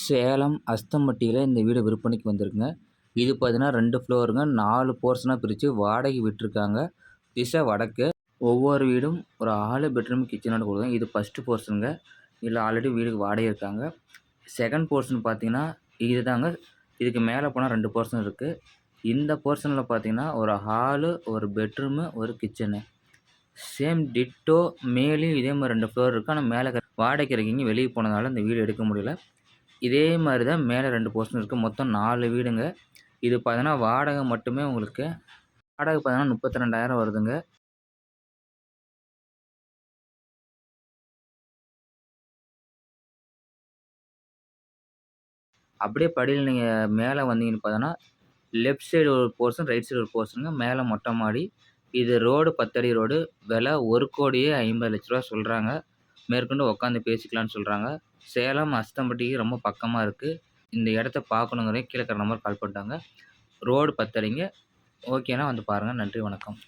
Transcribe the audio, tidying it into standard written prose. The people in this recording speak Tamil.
சேலம் அஸ்தம்பட்டியில் இந்த வீடு விற்பனைக்கு வந்திருக்குங்க. இது பார்த்தீங்கன்னா 2 ஃப்ளோருங்க. 4 போர்ஷனாக பிரித்து வாடகை விட்டுருக்காங்க. திசை வடக்கு. ஒவ்வொரு வீடும் ஒரு 6 பெட்ரூம் கிச்சனோட கொடுக்கும். இது ஃபஸ்ட்டு போர்ஷனுங்க. இதில் ஆல்ரெடி வீடுக்கு வாடகை இருக்காங்க. செகண்ட் போர்ஷன் பார்த்தீங்கன்னா இது தாங்க. இதுக்கு மேலே போனால் 2 போர்ஷன் இருக்குது. இந்த போர்ஷனில் பார்த்தீங்கன்னா ஒரு ஹாலு, ஒரு பெட்ரூமு, ஒரு கிச்சனு. சேம் டிட்டோ மேலேயும் இதே மாதிரி 2 ஃப்ளோர் இருக்குது. ஆனால் மேலே வாடகைக்கு இருக்கீங்க வெளியே போனதால இந்த வீடு எடுக்க முடியல. இதே மாதிரி தான் மேலே 2 போர்ஷன் இருக்குது. மொத்தம் 4 வீடுங்க. இது பார்த்தீங்கன்னா வாடகை மட்டுமே உங்களுக்கு வாடகை பார்த்தீங்கன்னா 32,000 வருதுங்க. அப்படியே படியில் நீங்கள் மேலே வந்தீங்கன்னு பார்த்தோன்னா லெஃப்ட் சைடு ஒரு போர்ஷன், ரைட் சைடு ஒரு போர்ஷனுங்க. மேலே மொட்டை மாடி. இது ரோடு 10 அடி ரோடு. விலை ₹1,50,00,000 சொல்கிறாங்க. மேற்கொண்டு உட்காந்து பேசிக்கலான்னு சொல்கிறாங்க. சேலம் அஸ்தம்பட்டிக்கு ரொம்ப பக்கமாக இருக்குது. இந்த இடத்த பார்க்கணுங்கிறவங்க கீழே இருக்கிற நம்பருக்கு கால் பண்ணிட்டாங்க. ரோடு 10 அடிங்க. ஓகேனா வந்து பாருங்கள். நன்றி, வணக்கம்.